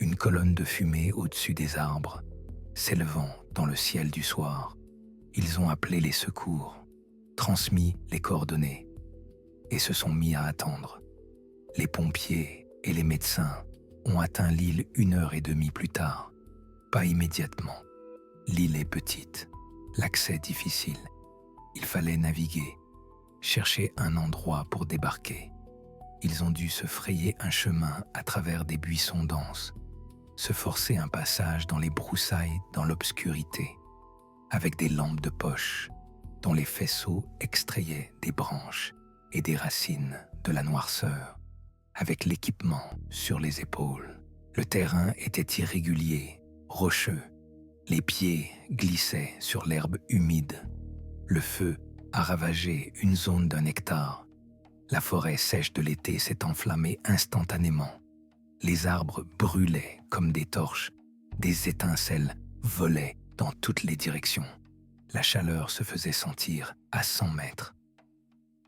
Une colonne de fumée au-dessus des arbres, s'élevant dans le ciel du soir. Ils ont appelé les secours, transmis les coordonnées, et se sont mis à attendre. Les pompiers et les médecins ont atteint l'île 1h30 plus tard. Pas immédiatement. L'île est petite, l'accès difficile. Il fallait naviguer, chercher un endroit pour débarquer. Ils ont dû se frayer un chemin à travers des buissons denses, se forcer un passage dans les broussailles dans l'obscurité, avec des lampes de poche dont les faisceaux extrayaient des branches et des racines de la noirceur, avec l'équipement sur les épaules. Le terrain était irrégulier, rocheux. Les pieds glissaient sur l'herbe humide. Le feu a ravagé une zone d'1 hectare. La forêt sèche de l'été s'est enflammée instantanément. Les arbres brûlaient comme des torches. Des étincelles volaient dans toutes les directions. La chaleur se faisait sentir à 100 mètres.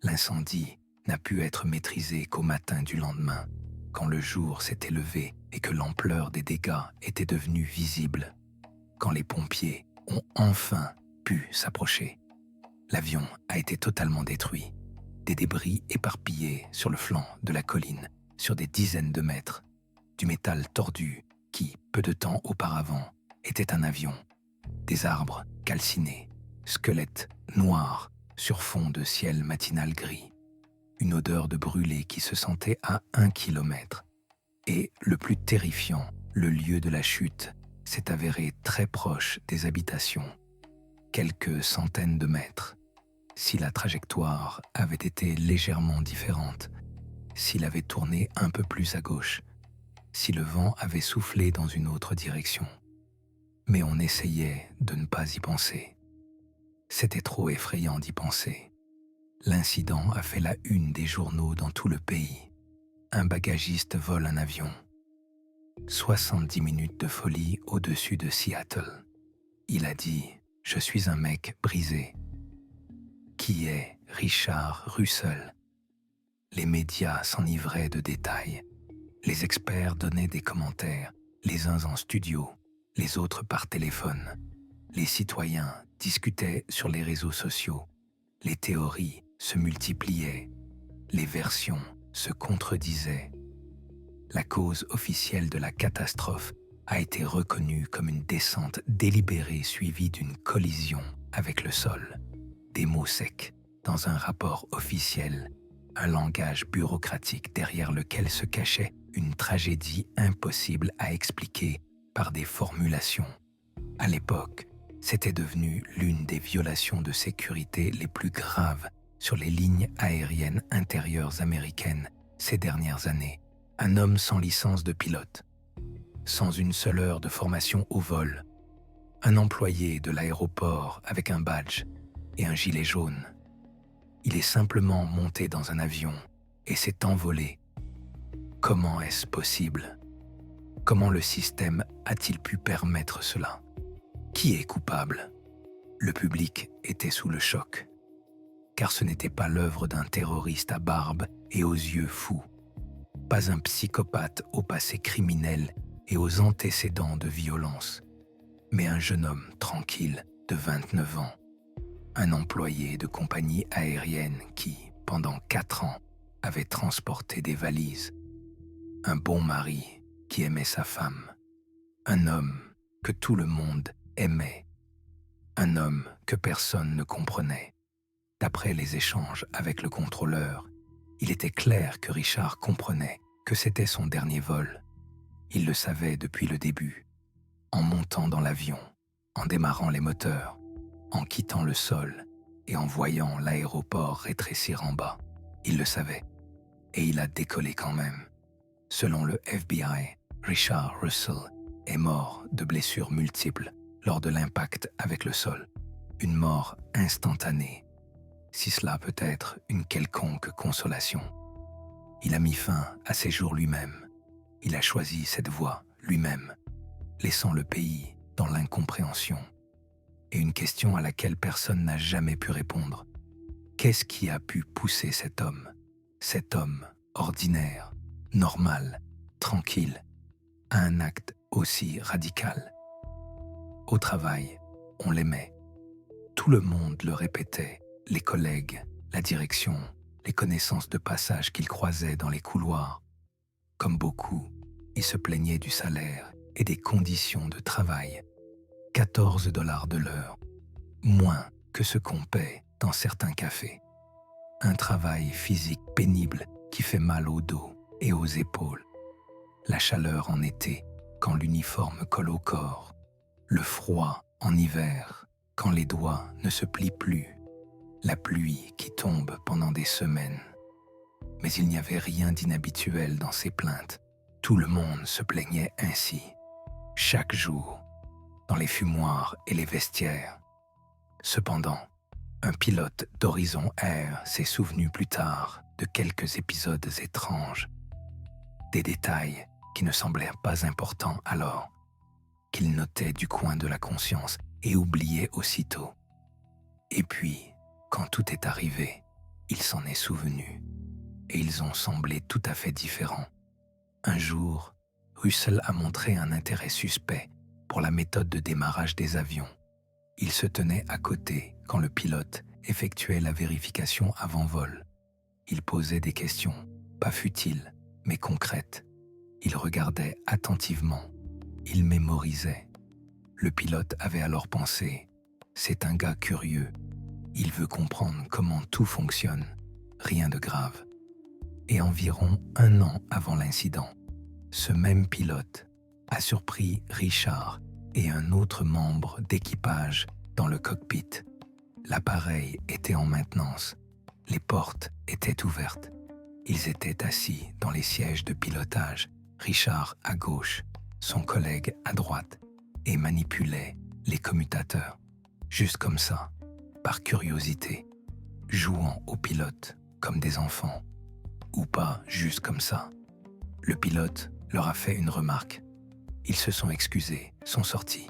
L'incendie n'a pu être maîtrisé qu'au matin du lendemain, quand le jour s'était levé et que l'ampleur des dégâts était devenue visible. Quand les pompiers ont enfin pu s'approcher. L'avion a été totalement détruit. Des débris éparpillés sur le flanc de la colline, sur des dizaines de mètres. Du métal tordu qui, peu de temps auparavant, était un avion. Des arbres calcinés, squelettes noirs sur fond de ciel matinal gris. Une odeur de brûlé qui se sentait à 1 kilomètre. Et le plus terrifiant, le lieu de la chute, s'est avéré très proche des habitations, quelques centaines de mètres. Si la trajectoire avait été légèrement différente, s'il avait tourné un peu plus à gauche, si le vent avait soufflé dans une autre direction. Mais on essayait de ne pas y penser. C'était trop effrayant d'y penser. L'incident a fait la une des journaux dans tout le pays. Un bagagiste vole un avion. 70 minutes de folie au-dessus de Seattle. Il a dit « Je suis un mec brisé ». Qui est Richard Russell? Les médias s'enivraient de détails. Les experts donnaient des commentaires, les uns en studio, les autres par téléphone. Les citoyens discutaient sur les réseaux sociaux. Les théories se multipliaient. Les versions se contredisaient. La cause officielle de la catastrophe a été reconnue comme une descente délibérée suivie d'une collision avec le sol. Des mots secs dans un rapport officiel, un langage bureaucratique derrière lequel se cachait une tragédie impossible à expliquer par des formulations. À l'époque, c'était devenu l'une des violations de sécurité les plus graves sur les lignes aériennes intérieures américaines ces dernières années. Un homme sans licence de pilote, sans une seule heure de formation au vol, un employé de l'aéroport avec un badge et un gilet jaune. Il est simplement monté dans un avion et s'est envolé. Comment est-ce possible? Comment le système a-t-il pu permettre cela? Qui est coupable? Le public était sous le choc, car ce n'était pas l'œuvre d'un terroriste à barbe et aux yeux fous, pas un psychopathe au passé criminel et aux antécédents de violence, mais un jeune homme tranquille de 29 ans, un employé de compagnie aérienne qui, pendant 4 ans, avait transporté des valises, un bon mari qui aimait sa femme, un homme que tout le monde aimait, un homme que personne ne comprenait. D'après les échanges avec le contrôleur, il était clair que Richard comprenait que c'était son dernier vol. Il le savait depuis le début. En montant dans l'avion, en démarrant les moteurs, en quittant le sol et en voyant l'aéroport rétrécir en bas, il le savait. Et il a décollé quand même. Selon le FBI, Richard Russell est mort de blessures multiples lors de l'impact avec le sol. Une mort instantanée, si cela peut être une quelconque consolation. Il a mis fin à ses jours lui-même. Il a choisi cette voie lui-même, laissant le pays dans l'incompréhension. Et une question à laquelle personne n'a jamais pu répondre. Qu'est-ce qui a pu pousser cet homme ordinaire, normal, tranquille, à un acte aussi radical? Au travail, on l'aimait. Tout le monde le répétait, les collègues, la direction, les connaissances de passage qu'il croisait dans les couloirs. Comme beaucoup, il se plaignait du salaire et des conditions de travail. 14 $ de l'heure, moins que ce qu'on paie dans certains cafés. Un travail physique pénible qui fait mal au dos et aux épaules. La chaleur en été, quand l'uniforme colle au corps. Le froid en hiver, quand les doigts ne se plient plus. La pluie qui tombe pendant des semaines. Mais il n'y avait rien d'inhabituel dans ces plaintes. Tout le monde se plaignait ainsi, chaque jour, dans les fumoirs et les vestiaires. Cependant, un pilote d'Horizon Air s'est souvenu plus tard de quelques épisodes étranges, des détails qui ne semblèrent pas importants alors, qu'il notait du coin de la conscience et oubliait aussitôt. Et puis, quand tout est arrivé, il s'en est souvenu, et ils ont semblé tout à fait différents. Un jour, Russell a montré un intérêt suspect pour la méthode de démarrage des avions. Il se tenait à côté quand le pilote effectuait la vérification avant vol. Il posait des questions, pas futiles, mais concrètes. Il regardait attentivement. Il mémorisait. Le pilote avait alors pensé « C'est un gars curieux. Il veut comprendre comment tout fonctionne. Rien de grave. » Et environ 1 an avant l'incident, ce même pilote a surpris Richard et un autre membre d'équipage dans le cockpit. L'appareil était en maintenance. Les portes étaient ouvertes. Ils étaient assis dans les sièges de pilotage, Richard à gauche, son collègue à droite, et manipulaient les commutateurs, juste comme ça, par curiosité, jouant au pilote comme des enfants, ou pas juste comme ça. Le pilote leur a fait une remarque. Ils se sont excusés, sont sortis.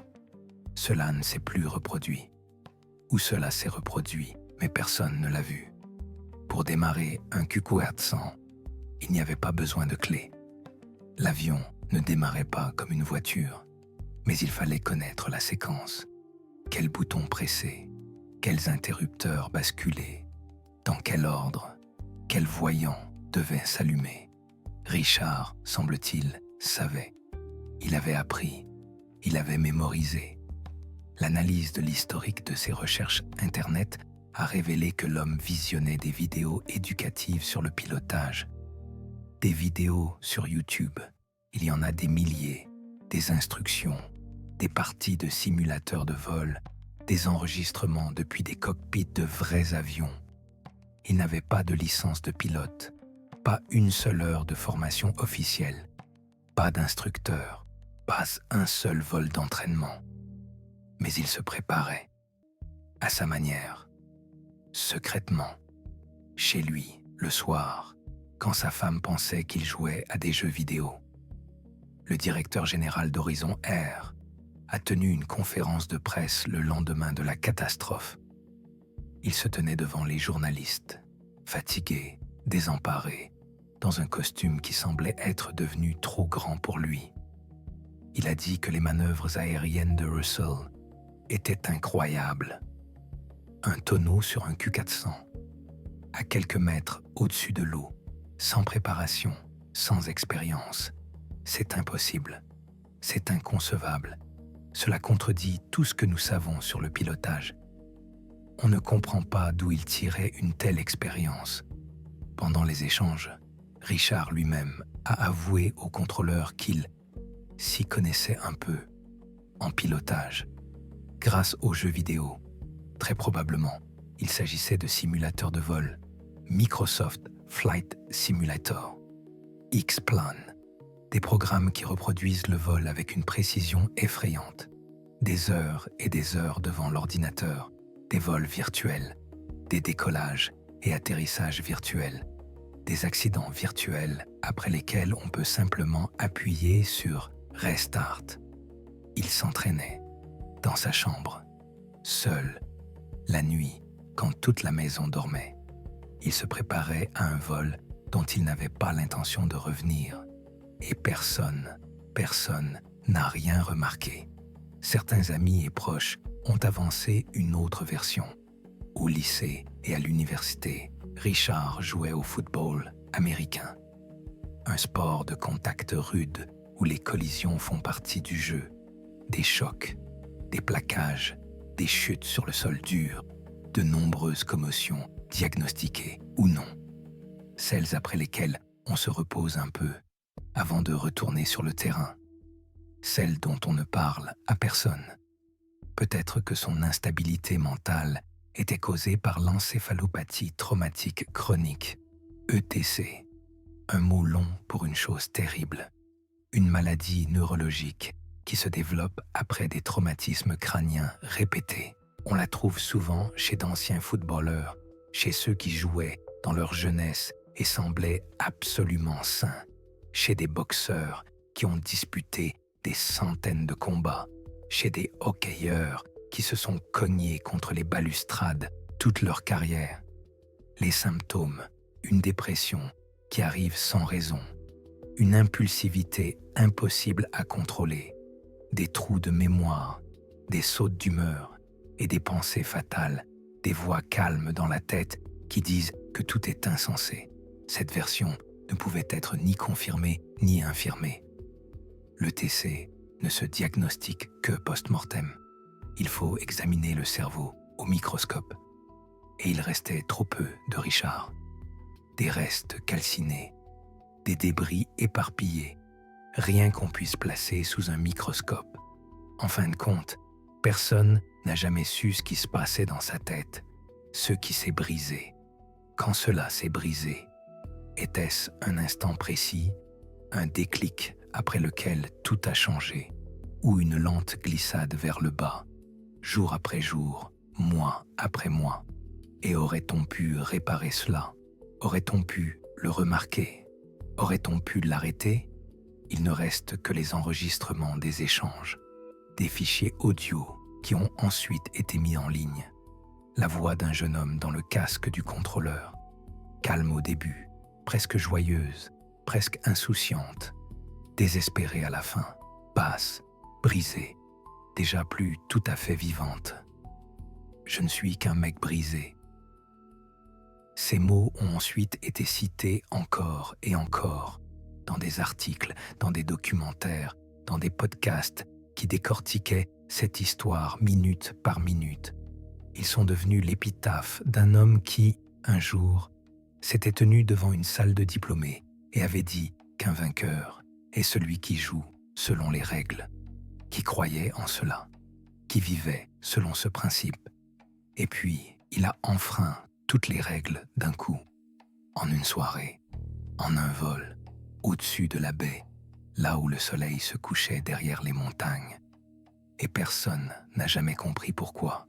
Cela ne s'est plus reproduit. Ou cela s'est reproduit, mais personne ne l'a vu. Pour démarrer un QQ-100, il n'y avait pas besoin de clé. L'avion ne démarrait pas comme une voiture, mais il fallait connaître la séquence. Quel bouton presser, quels interrupteurs basculer, dans quel ordre, quel voyant devait s'allumer. Richard, semble-t-il, savait. Il avait appris, il avait mémorisé. L'analyse de l'historique de ses recherches Internet a révélé que l'homme visionnait des vidéos éducatives sur le pilotage. Des vidéos sur YouTube, il y en a des milliers, des instructions, des parties de simulateurs de vol, des enregistrements depuis des cockpits de vrais avions. Il n'avait pas de licence de pilote, Pas une seule heure de formation officielle, pas d'instructeur, pas un seul vol d'entraînement. Mais il se préparait, à sa manière, secrètement, chez lui, le soir, quand sa femme pensait qu'il jouait à des jeux vidéo. Le directeur général d'Horizon Air a tenu une conférence de presse le lendemain de la catastrophe. Il se tenait devant les journalistes, fatigué, désemparé, dans un costume qui semblait être devenu trop grand pour lui. Il a dit que les manœuvres aériennes de Russell étaient incroyables. Un tonneau sur un Q400, à quelques mètres au-dessus de l'eau, sans préparation, sans expérience. C'est impossible, c'est inconcevable. Cela contredit tout ce que nous savons sur le pilotage. On ne comprend pas d'où il tirait une telle expérience. Pendant les échanges, Richard lui-même a avoué au contrôleur qu'il s'y connaissait un peu en pilotage. Grâce aux jeux vidéo, très probablement, il s'agissait de simulateurs de vol, Microsoft Flight Simulator, X-Plane, des programmes qui reproduisent le vol avec une précision effrayante, des heures et des heures devant l'ordinateur, des vols virtuels, des décollages et atterrissages virtuels, des accidents virtuels après lesquels on peut simplement appuyer sur Restart. Il s'entraînait dans sa chambre, seul, la nuit, quand toute la maison dormait. Il se préparait à un vol dont il n'avait pas l'intention de revenir. Et personne n'a rien remarqué. Certains amis et proches ont avancé une autre version. Au lycée et à l'université, Richard jouait au football américain. Un sport de contact rude où les collisions font partie du jeu. Des chocs, des plaquages, des chutes sur le sol dur, de nombreuses commotions diagnostiquées ou non. Celles après lesquelles on se repose un peu avant de retourner sur le terrain. Celles dont on ne parle à personne. Peut-être que son instabilité mentale était causée par l'encéphalopathie traumatique chronique, ETC, un mot long pour une chose terrible, une maladie neurologique qui se développe après des traumatismes crâniens répétés. On la trouve souvent chez d'anciens footballeurs, chez ceux qui jouaient dans leur jeunesse et semblaient absolument sains, chez des boxeurs qui ont disputé des centaines de combats, chez des hockeyeurs qui se sont cognés contre les balustrades toute leur carrière. Les symptômes, une dépression qui arrive sans raison, une impulsivité impossible à contrôler, des trous de mémoire, des sautes d'humeur et des pensées fatales, des voix calmes dans la tête qui disent que tout est insensé. Cette version ne pouvait être ni confirmée ni infirmée. Le TC ne se diagnostique que post-mortem. Il faut examiner le cerveau au microscope. Et il restait trop peu de Richard. Des restes calcinés, des débris éparpillés, rien qu'on puisse placer sous un microscope. En fin de compte, personne n'a jamais su ce qui se passait dans sa tête, ce qui s'est brisé. Quand cela s'est brisé, était-ce un instant précis, un déclic après lequel tout a changé, ou une lente glissade vers le bas, jour après jour, mois après mois? Et aurait-on pu réparer cela? Aurait-on pu le remarquer? Aurait-on pu l'arrêter? Il ne reste que les enregistrements des échanges, des fichiers audio qui ont ensuite été mis en ligne. La voix d'un jeune homme dans le casque du contrôleur, calme au début, presque joyeuse, presque insouciante, désespérée à la fin, basse, brisée, déjà plus tout à fait vivante. Je ne suis qu'un mec brisé. Ces mots ont ensuite été cités encore et encore, dans des articles, dans des documentaires, dans des podcasts qui décortiquaient cette histoire minute par minute. Ils sont devenus l'épitaphe d'un homme qui, un jour, s'était tenu devant une salle de diplômés et avait dit qu'un vainqueur est celui qui joue selon les règles, qui croyait en cela, qui vivait selon ce principe. Et puis, il a enfreint toutes les règles d'un coup, en une soirée. en un vol, au-dessus de la baie, là où le soleil se couchait derrière les montagnes. Et personne n'a jamais compris pourquoi.